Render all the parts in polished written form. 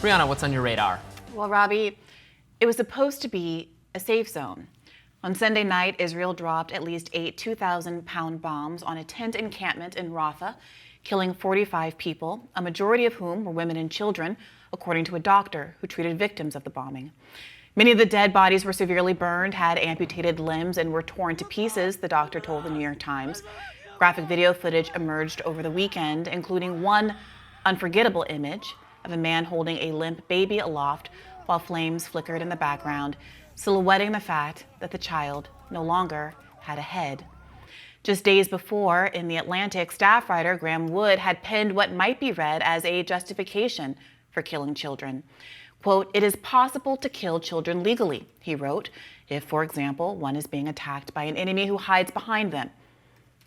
Briahna, what's on your radar? Well, Robbie, it was supposed to be a safe zone. On Sunday night, Israel dropped at least 8 2,000-pound bombs on a tent encampment in Rafah, killing 45 people, a majority of whom were women and children, according to a doctor who treated victims of the bombing. Many of the dead bodies were severely burned, had amputated limbs, and were torn to pieces, the doctor told the New York Times. Graphic video footage emerged over the weekend, including one unforgettable image of a man holding a limp baby aloft while flames flickered in the background, silhouetting the fact that the child no longer had a head. Just days before, in The Atlantic, staff writer Graham Wood had penned what might be read as a justification for killing children. Quote, "It is possible to kill children legally," he wrote, "if, for example, one is being attacked by an enemy who hides behind them.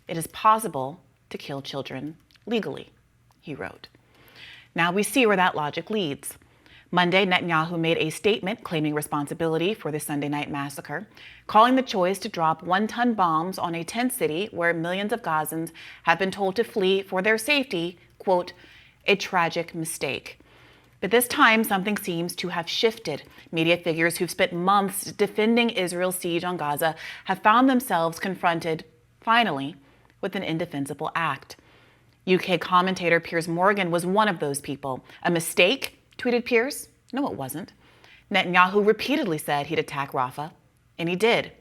It is possible to kill children legally," he wrote. Now we see where that logic leads. Monday, Netanyahu made a statement claiming responsibility for the Sunday night massacre, calling the choice to drop one-ton bombs on a tent city where millions of Gazans have been told to flee for their safety, quote, "a tragic mistake." But this time, something seems to have shifted. Media figures who've spent months defending Israel's siege on Gaza have found themselves confronted, finally, with an indefensible act. UK commentator Piers was one of those people. "A mistake?" tweeted Piers. "No, it wasn't. Netanyahu repeatedly said he'd attack Rafah, and he did.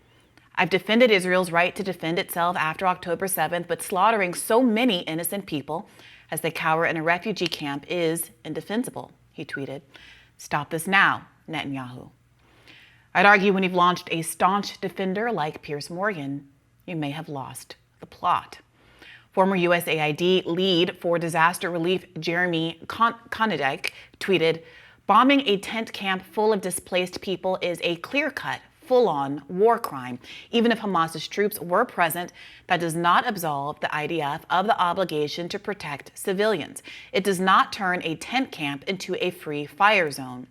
I've defended Israel's right to defend itself after October 7th, but slaughtering so many innocent people as they cower in a refugee camp is indefensible," he tweeted. "Stop this now, Netanyahu." I'd argue when you've launched a staunch defender like Piers Morgan, you may have lost the plot. Former USAID lead for disaster relief Jeremy Konadek tweeted, "Bombing a tent camp full of displaced people is a clear-cut, full-on war crime. Even if Hamas's troops were present, that does not absolve the IDF of the obligation to protect civilians. It does not turn a tent camp into a free fire zone."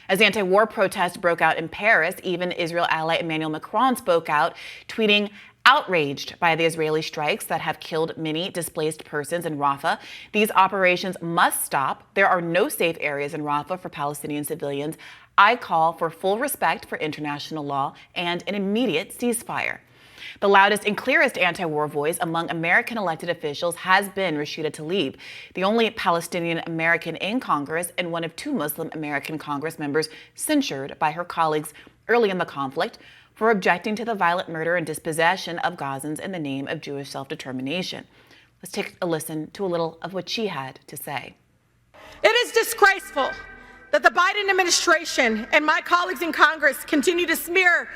As anti-war protests broke out in Paris, even Israel ally Emmanuel Macron spoke out, tweeting, "Outraged by the Israeli strikes that have killed many displaced persons in Rafah. These operations must stop. There are no safe areas in Rafah for Palestinian civilians. I call for full respect for international law and an immediate ceasefire." The loudest and clearest anti-war voice among American elected officials has been Rashida Tlaib, the only Palestinian American in Congress and one of 2 Muslim American Congress members censured by her colleagues early in the conflict for objecting to the violent murder and dispossession of Gazans in the name of Jewish self-determination. Let's take a listen to a little of what she had to say. "It is disgraceful that the Biden administration and my colleagues in Congress continue to smear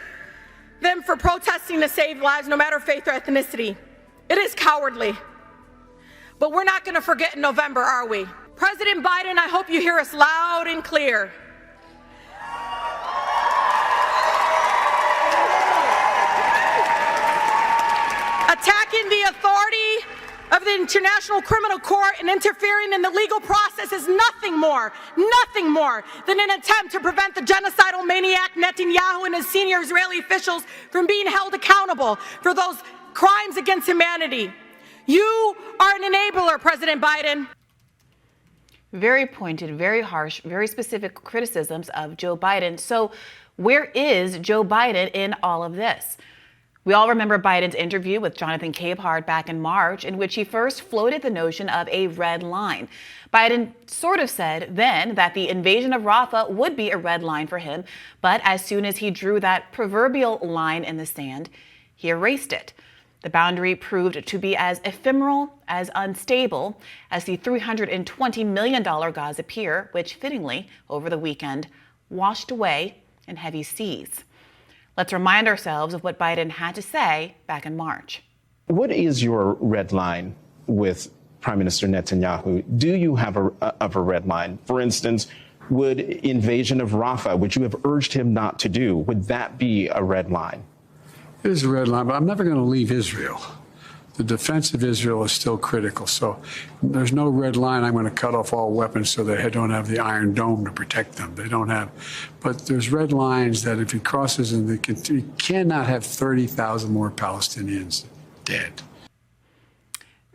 them for protesting to save lives, no matter faith or ethnicity. It is cowardly. But we're not going to forget in November, are we? President Biden, I hope you hear us loud and clear. Attacking the authority of the International Criminal Court and interfering in the legal process is nothing more than an attempt to prevent the genocidal maniac Netanyahu and his senior Israeli officials from being held accountable for those crimes against humanity. You are an enabler, President Biden." Very pointed, very harsh, very specific criticisms of Joe Biden. So where is Joe Biden in all of this? We all remember Biden's interview with Jonathan Capehart back in March, in which he first floated the notion of a red line. Biden sort of said then that the invasion of Rafah would be a red line for him, but as soon as he drew that proverbial line in the sand, he erased it. The boundary proved to be as ephemeral, as unstable as the $320 million Gaza pier, which fittingly, over the weekend, washed away in heavy seas. Let's remind ourselves of what Biden had to say back in March. What is your red line with Prime Minister Netanyahu? Do you have a red line? For instance, would invasion of Rafah, which you have urged him not to do, would that be a red line? It is a red line, but I'm never going to leave Israel. The defense of Israel is still critical. So there's no red line. I'm going to cut off all weapons so they don't have the Iron Dome to protect them. They don't have. But there's red lines that if he crosses, and he cannot have 30,000 more Palestinians dead.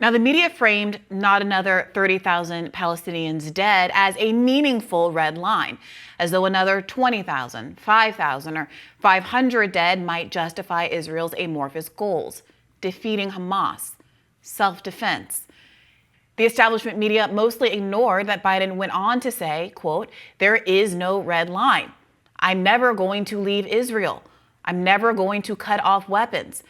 Now, the media framed not another 30,000 Palestinians dead as a meaningful red line, as though another 20,000, 5,000, or 500 dead might justify Israel's amorphous goals: defeating Hamas, self-defense. The establishment media mostly ignored that Biden went on to say, quote, "There is no red line. I'm never going to leave Israel. I'm never going to cut off weapons."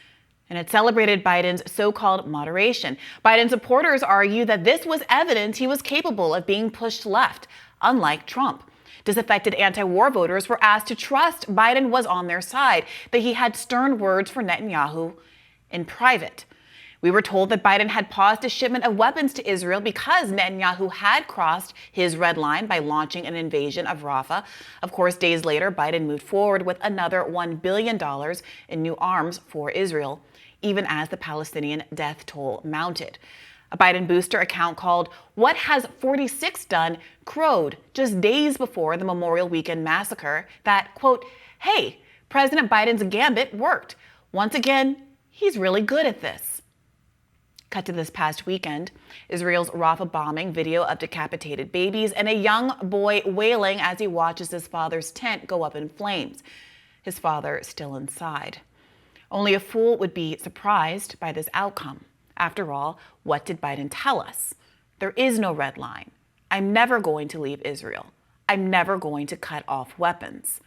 And it celebrated Biden's so-called moderation. Biden supporters argue that this was evidence he was capable of being pushed left, unlike Trump. Disaffected anti-war voters were asked to trust Biden was on their side, that he had stern words for Netanyahu in private. We were told that Biden had paused a shipment of weapons to Israel because Netanyahu had crossed his red line by launching an invasion of Rafah. Of course, days later, Biden moved forward with another $1 billion in new arms for Israel, even as the Palestinian death toll mounted. A Biden booster account called "What Has 46 Done" crowed just days before the Memorial Weekend massacre that, quote, "Hey, President Biden's gambit worked. Once again, he's really good at this." Cut to this past weekend, Israel's Rafah bombing video of decapitated babies and a young boy wailing as he watches his father's tent go up in flames. His father still inside. Only a fool would be surprised by this outcome. After all, what did Biden tell us? There is no red line. I'm never going to leave Israel. I'm never going to cut off weapons.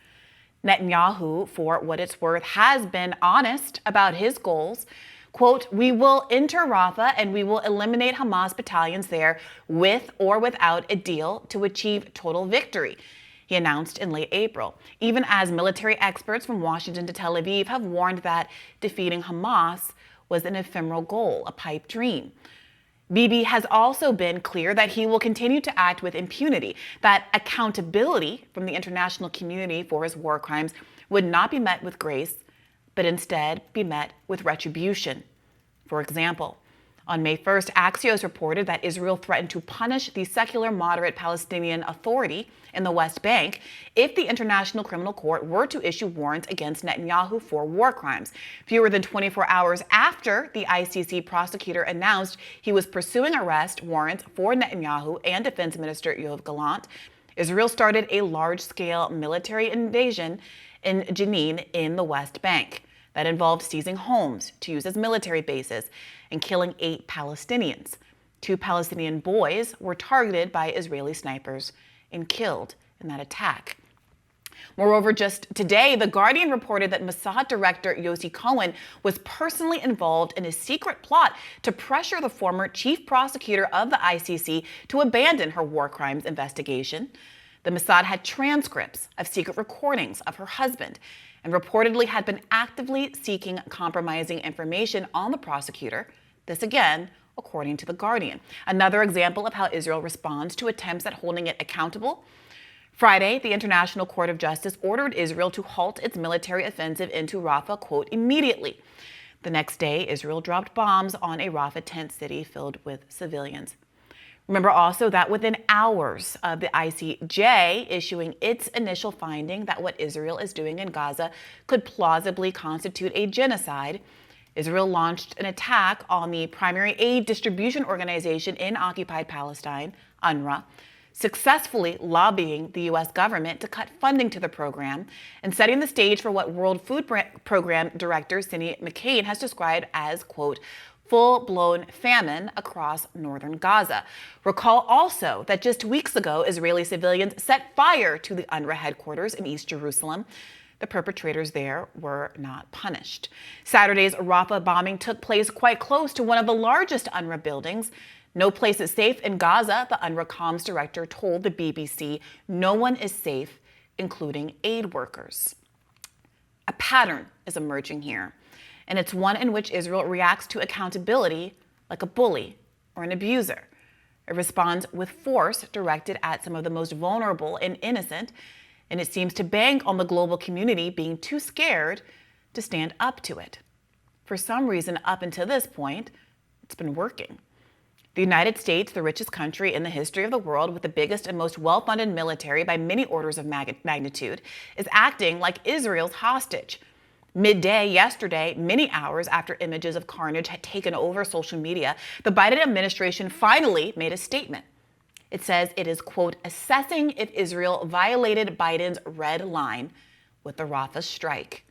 Netanyahu, for what it's worth, has been honest about his goals. Quote, "We will enter Rafah and we will eliminate Hamas battalions there with or without a deal to achieve total victory," he announced in late April, even as military experts from Washington to Tel Aviv have warned that defeating Hamas was an ephemeral goal, a pipe dream. Bibi has also been clear that he will continue to act with impunity, that accountability from the international community for his war crimes would not be met with grace, but instead be met with retribution. For example, on May 1st, Axios reported that Israel threatened to punish the secular moderate Palestinian Authority in the West Bank if the International Criminal Court were to issue warrants against Netanyahu for war crimes. Fewer than 24 hours after the ICC prosecutor announced he was pursuing arrest warrants for Netanyahu and Defense Minister Yoav Gallant, Israel started a large-scale military invasion in Jenin in the West Bank that involved seizing homes to use as military bases and killing 8 Palestinians. 2 Palestinian boys were targeted by Israeli snipers and killed in that attack. Moreover, just today, The Guardian reported that Mossad director Yossi Cohen was personally involved in a secret plot to pressure the former chief prosecutor of the ICC to abandon her war crimes investigation. The Mossad had transcripts of secret recordings of her husband and reportedly had been actively seeking compromising information on the prosecutor. This again, according to The Guardian. Another example of how Israel responds to attempts at holding it accountable. Friday, the International Court of Justice ordered Israel to halt its military offensive into Rafah, quote, immediately. The next day, Israel dropped bombs on a Rafah tent city filled with civilians. Remember also that within hours of the ICJ issuing its initial finding that what Israel is doing in Gaza could plausibly constitute a genocide, Israel launched an attack on the primary aid distribution organization in occupied Palestine, UNRWA, successfully lobbying the U.S. government to cut funding to the program and setting the stage for what World Food Program Director Cindy McCain has described as, quote, full-blown famine across northern Gaza. Recall also that just weeks ago, Israeli civilians set fire to the UNRWA headquarters in East Jerusalem. The perpetrators there were not punished. Saturday's Rafah bombing took place quite close to one of the largest UNRWA buildings. No place is safe in Gaza, the UNRWA comms director told the BBC. No one is safe, including aid workers. A pattern is emerging here, and it's one in which Israel reacts to accountability like a bully or an abuser. It responds with force directed at some of the most vulnerable and innocent, and it seems to bank on the global community being too scared to stand up to it. For some reason, up until this point, it's been working. The United States, the richest country in the history of the world with the biggest and most well-funded military by many orders of magnitude, is acting like Israel's hostage. Midday yesterday, many hours after images of carnage had taken over social media, the Biden administration finally made a statement. It says it is, quote, assessing if Israel violated Biden's red line with the Rafah strike.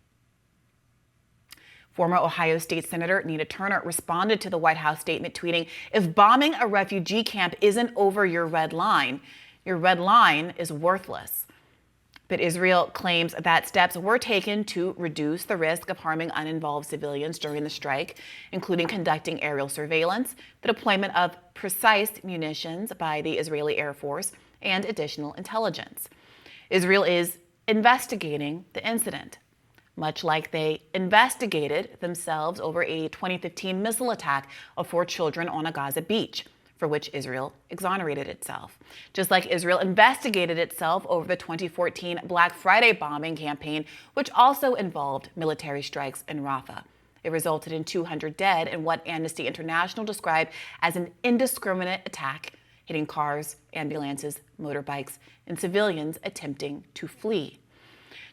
Former Ohio State Senator Nina Turner responded to the White House statement, tweeting, if bombing a refugee camp isn't over your red line is worthless. But Israel claims that steps were taken to reduce the risk of harming uninvolved civilians during the strike, including conducting aerial surveillance, the deployment of precise munitions by the Israeli Air Force, and additional intelligence. Israel is investigating the incident, much like they investigated themselves over a 2015 missile attack of 4 children on a Gaza beach, for which Israel exonerated itself. Just like Israel investigated itself over the 2014 Black Friday bombing campaign, which also involved military strikes in Rafah. It resulted in 200 dead in what Amnesty International described as an indiscriminate attack, hitting cars, ambulances, motorbikes, and civilians attempting to flee.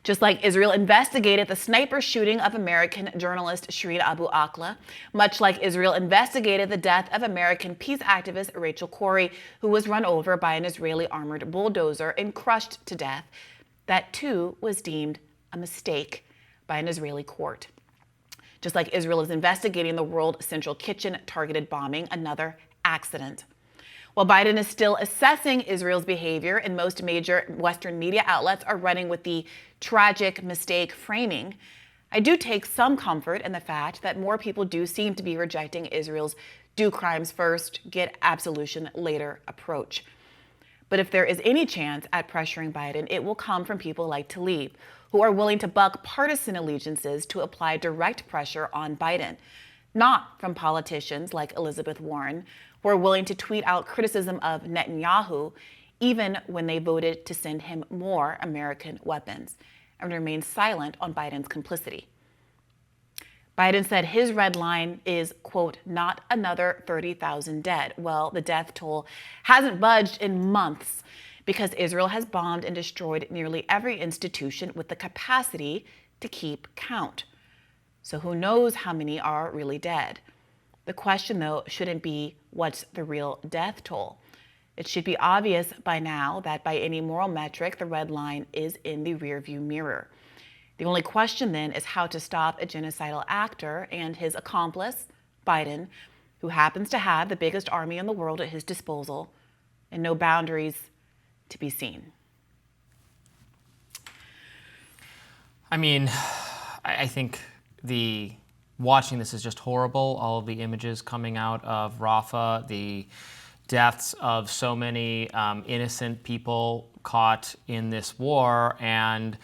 Just like Israel investigated the sniper shooting of American journalist Shireen Abu Akleh, much like Israel investigated the death of American peace activist Rachel Corrie, who was run over by an Israeli armored bulldozer and crushed to death, that too was deemed a mistake by an Israeli court. Just like Israel is investigating the World Central Kitchen targeted bombing, another accident. While Biden is still assessing Israel's behavior, and most major Western media outlets are running with the tragic mistake framing, I do take some comfort in the fact that more people do seem to be rejecting Israel's do crimes first, get absolution later approach. But if there is any chance at pressuring Biden, it will come from people like Tlaib, who are willing to buck partisan allegiances to apply direct pressure on Biden, not from politicians like Elizabeth Warren, who are willing to tweet out criticism of Netanyahu even when they voted to send him more American weapons, and remain silent on Biden's complicity. Biden said his red line is, quote, not another 30,000 dead. Well, the death toll hasn't budged in months because Israel has bombed and destroyed nearly every institution with the capacity to keep count. So who knows how many are really dead? The question, though, shouldn't be what's the real death toll. It should be obvious by now that by any moral metric, the red line is in the rearview mirror. The only question then is how to stop a genocidal actor and his accomplice, Biden, who happens to have the biggest army in the world at his disposal and no boundaries to be seen. I mean, I think watching this is just horrible. All of the images coming out of Rafah, the deaths of so many innocent people caught in this war, and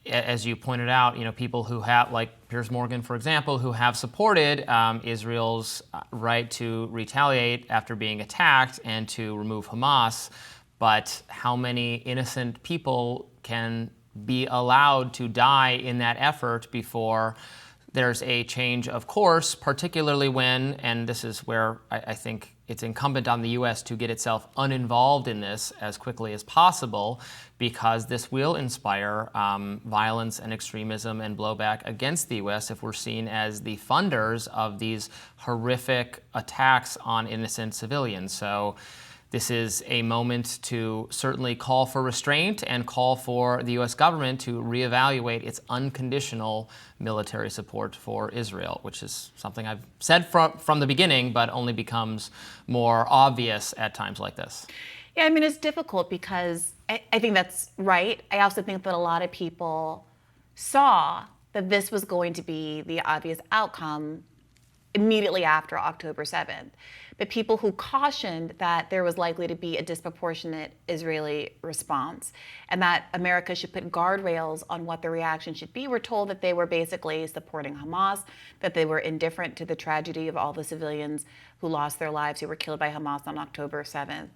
as you pointed out, people who have, like Piers Morgan, for example, who have supported Israel's right to retaliate after being attacked and to remove Hamas. But how many innocent people can be allowed to die in that effort before there's a change of course, particularly when, and this is where I think it's incumbent on the U.S. to get itself uninvolved in this as quickly as possible, because this will inspire violence and extremism and blowback against the U.S. if we're seen as the funders of these horrific attacks on innocent civilians. So this is a moment to certainly call for restraint and call for the U.S. government to reevaluate its unconditional military support for Israel, which is something I've said from the beginning, but only becomes more obvious at times like this. Yeah, I mean, it's difficult because I think that's right. I also think that a lot of people saw that this was going to be the obvious outcome immediately after October 7th. But people who cautioned that there was likely to be a disproportionate Israeli response and that America should put guardrails on what the reaction should be were told that they were basically supporting Hamas, that they were indifferent to the tragedy of all the civilians who lost their lives, who were killed by Hamas on October 7th.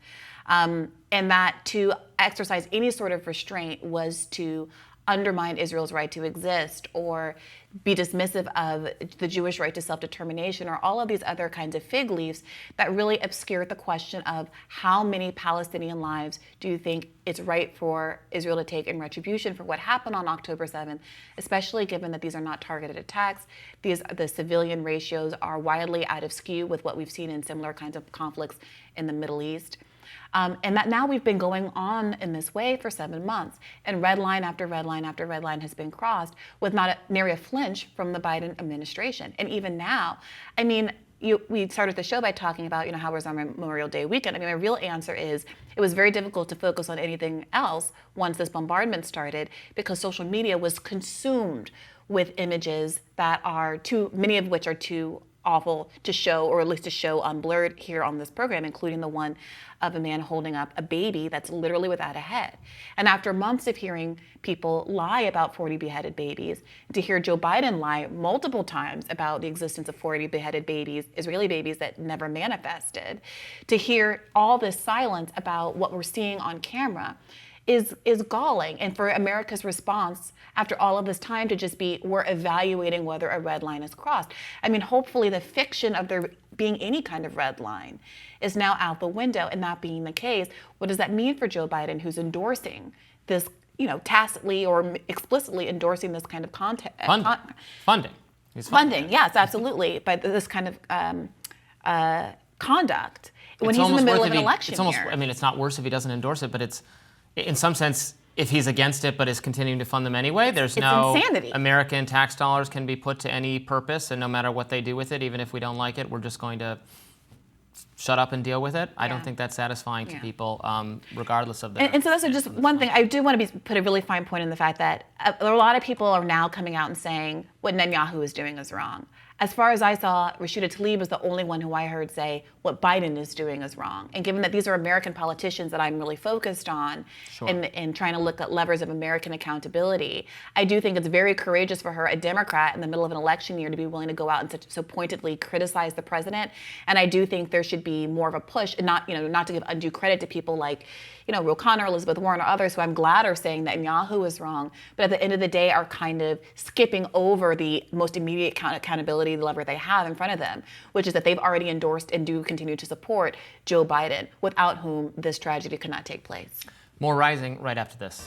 And that to exercise any sort of restraint was to undermine Israel's right to exist or be dismissive of the Jewish right to self-determination, or all of these other kinds of fig leaves that really obscure the question of how many Palestinian lives do you think it's right for Israel to take in retribution for what happened on October 7th, especially given that these are not targeted attacks. The civilian ratios are widely out of skew with what we've seen in similar kinds of conflicts in the Middle East. And that now we've been going on in this way for 7 months, and red line after red line after red line has been crossed with not nary a flinch from the Biden administration. And even now, I mean, we started the show by talking about, how was our Memorial Day weekend. I mean, my real answer is it was very difficult to focus on anything else once this bombardment started, because social media was consumed with images that are many of which are too awful to show, or at least to show unblurred here on this program, including the one of a man holding up a baby that's literally without a head. And after months of hearing people lie about 40 beheaded babies, to hear Joe Biden lie multiple times about the existence of 40 beheaded babies, Israeli babies that never manifested, to hear all this silence about what we're seeing on camera is galling. And for America's response after all of this time to just be, we're evaluating whether a red line is crossed. I mean, hopefully the fiction of there being any kind of red line is now out the window. And that being the case, what does that mean for Joe Biden, who's endorsing this, tacitly or explicitly endorsing this kind of content? Funding. Funding, yes, absolutely. But this kind of conduct when he's in the middle of an election year. I mean, it's not worse if he doesn't endorse it, but it's, in some sense, if he's against it but is continuing to fund them anyway, there's no insanity. American tax dollars can be put to any purpose, and no matter what they do with it, even if we don't like it, we're just going to shut up and deal with it. I don't think that's satisfying to people, regardless of their... And so that's just one thing. I do want to put a really fine point in the fact that a lot of people are now coming out and saying what Netanyahu is doing is wrong. As far as I saw, Rashida Tlaib was the only one who I heard say what Biden is doing is wrong. And given that these are American politicians that I'm really focused on in trying to look at levers of American accountability, I do think it's very courageous for her, a Democrat in the middle of an election year, to be willing to go out and so pointedly criticize the president. And I do think there should be more of a push, and not to give undue credit to people like, Ro Khanna, Elizabeth Warren, or others who I'm glad are saying that Netanyahu is wrong, but at the end of the day are kind of skipping over the most immediate accountability lever they have in front of them, which is that they've already endorsed and do continue to support Joe Biden, without whom this tragedy could not take place. More Rising right after this.